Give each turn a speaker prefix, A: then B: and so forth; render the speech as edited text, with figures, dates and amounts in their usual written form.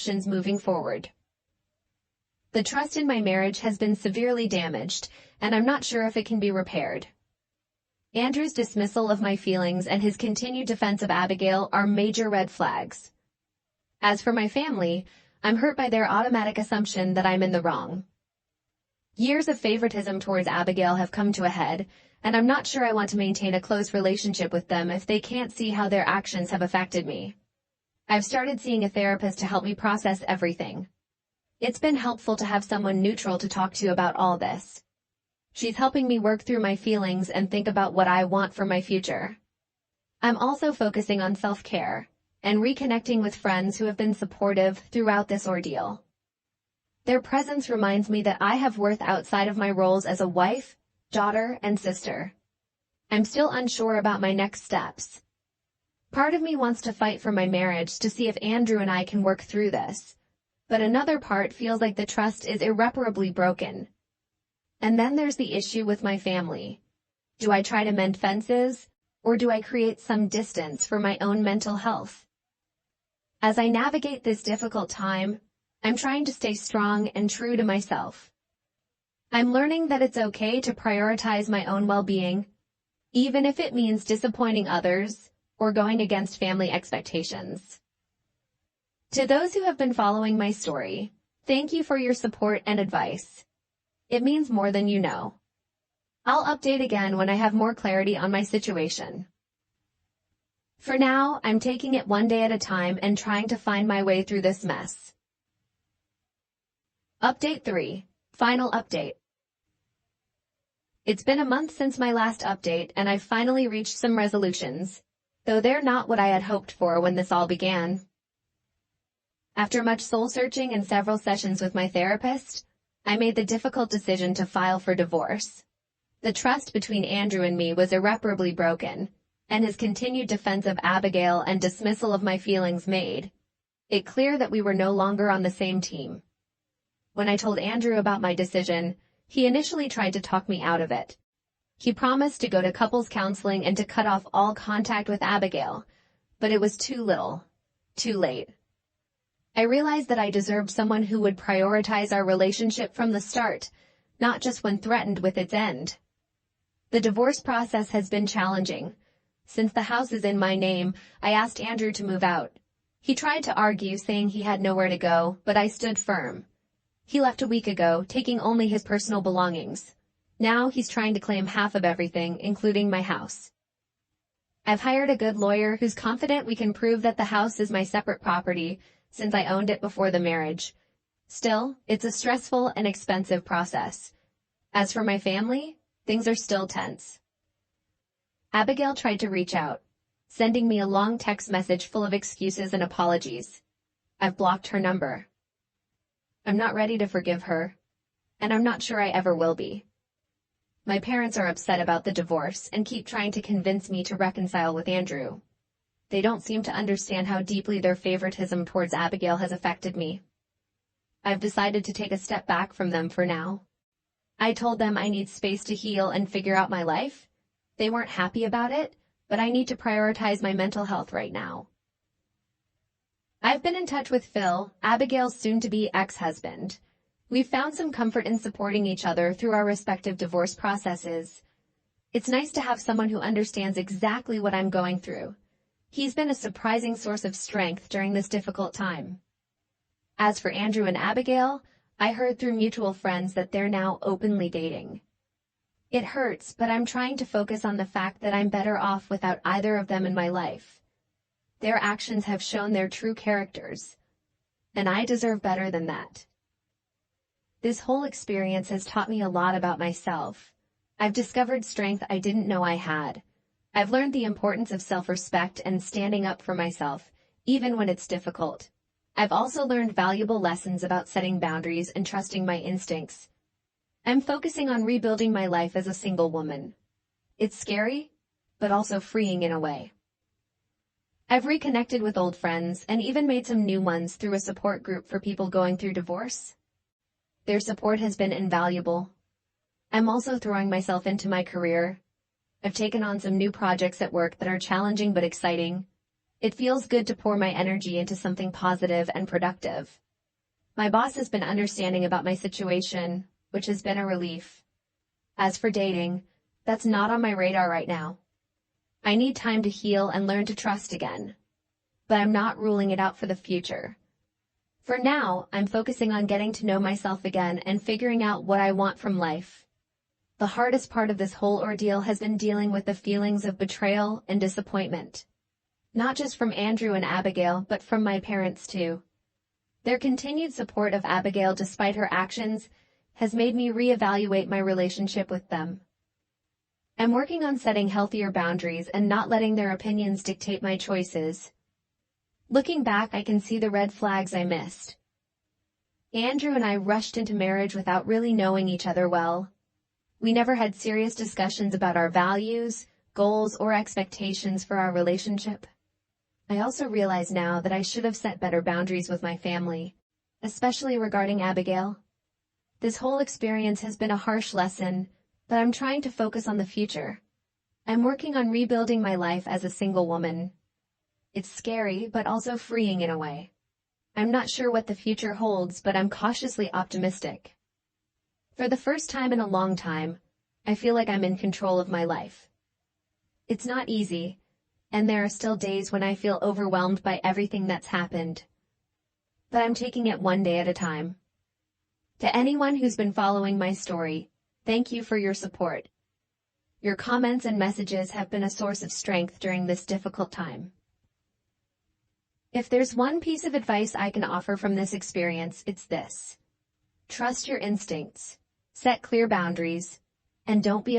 A: options moving forward. The trust in my marriage has been severely damaged, and I'm not sure if it can be repaired. Andrew's dismissal of my feelings and his continued defense of Abigail are major red flags. As for my family, I'm hurt by their automatic assumption that I'm in the wrong. Years of favoritism towards Abigail have come to a head, and I'm not sure I want to maintain a close relationship with them if they can't see how their actions have affected me. I've started seeing a therapist to help me process everything. It's been helpful to have someone neutral to talk to about all this. She's helping me work through my feelings and think about what I want for my future. I'm also focusing on self-care and reconnecting with friends who have been supportive throughout this ordeal. Their presence reminds me that I have worth outside of my roles as a wife, daughter, and sister. I'm still unsure about my next steps. Part of me wants to fight for my marriage to see if Andrew and I can work through this, but another part feels like the trust is irreparably broken. And then there's the issue with my family. Do I try to mend fences, or do I create some distance for my own mental health? As I navigate this difficult time, I'm trying to stay strong and true to myself. I'm learning that it's okay to prioritize my own well-being, even if it means disappointing others or going against family expectations. To those who have been following my story, thank you for your support and advice. It means more than you know. I'll update again when I have more clarity on my situation. For now, I'm taking it one day at a time and trying to find my way through this mess. Update 3. Final update. It's been a month since my last update and I've finally reached some resolutions, though they're not what I had hoped for when this all began. After much soul-searching and several sessions with my therapist, I made the difficult decision to file for divorce. The trust between Andrew and me was irreparably broken, and his continued defense of Abigail and dismissal of my feelings made it clear that we were no longer on the same team. When I told Andrew about my decision, he initially tried to talk me out of it. He promised to go to couples counseling and to cut off all contact with Abigail, but it was too little, too late. I realized that I deserved someone who would prioritize our relationship from the start, not just when threatened with its end. The divorce process has been challenging. Since the house is in my name, I asked Andrew to move out. He tried to argue, saying he had nowhere to go, but I stood firm. He left a week ago, taking only his personal belongings. Now he's trying to claim half of everything, including my house. I've hired a good lawyer who's confident we can prove that the house is my separate property, since I owned it before the marriage. Still, it's a stressful and expensive process. As for my family, things are still tense. Abigail tried to reach out, sending me a long text message full of excuses and apologies. I've blocked her number. I'm not ready to forgive her, and I'm not sure I ever will be. My parents are upset about the divorce and keep trying to convince me to reconcile with Andrew. They don't seem to understand how deeply their favoritism towards Abigail has affected me. I've decided to take a step back from them for now. I told them I need space to heal and figure out my life. They weren't happy about it, but I need to prioritize my mental health right now. I've been in touch with Phil, Abigail's soon-to-be ex-husband. We've found some comfort in supporting each other through our respective divorce processes. It's nice to have someone who understands exactly what I'm going through. He's been a surprising source of strength during this difficult time. As for Andrew and Abigail, I heard through mutual friends that they're now openly dating. It hurts, but I'm trying to focus on the fact that I'm better off without either of them in my life. Their actions have shown their true characters, and I deserve better than that. This whole experience has taught me a lot about myself. I've discovered strength I didn't know I had. I've learned the importance of self-respect and standing up for myself, even when it's difficult. I've also learned valuable lessons about setting boundaries and trusting my instincts. I'm focusing on rebuilding my life as a single woman. It's scary, but also freeing in a way. I've reconnected with old friends and even made some new ones through a support group for people going through divorce. Their support has been invaluable. I'm also throwing myself into my career. I've taken on some new projects at work that are challenging but exciting. It feels good to pour my energy into something positive and productive. My boss has been understanding about my situation, which has been a relief. As for dating, that's not on my radar right now. I need time to heal and learn to trust again. But I'm not ruling it out for the future. For now, I'm focusing on getting to know myself again and figuring out what I want from life. The hardest part of this whole ordeal has been dealing with the feelings of betrayal and disappointment. Not just from Andrew and Abigail, but from my parents too. Their continued support of Abigail despite her actions has made me reevaluate my relationship with them. I'm working on setting healthier boundaries and not letting their opinions dictate my choices. Looking back, I can see the red flags I missed. Andrew and I rushed into marriage without really knowing each other well. We never had serious discussions about our values, goals, or expectations for our relationship. I also realize now that I should have set better boundaries with my family, especially regarding Abigail. This whole experience has been a harsh lesson, but I'm trying to focus on the future. I'm working on rebuilding my life as a single woman. It's scary, but also freeing in a way. I'm not sure what the future holds, but I'm cautiously optimistic. For the first time in a long time, I feel like I'm in control of my life. It's not easy, and there are still days when I feel overwhelmed by everything that's happened. But I'm taking it one day at a time. To anyone who's been following my story, thank you for your support. Your comments and messages have been a source of strength during this difficult time. If there's one piece of advice I can offer from this experience, it's this. Trust your instincts, set clear boundaries, and don't be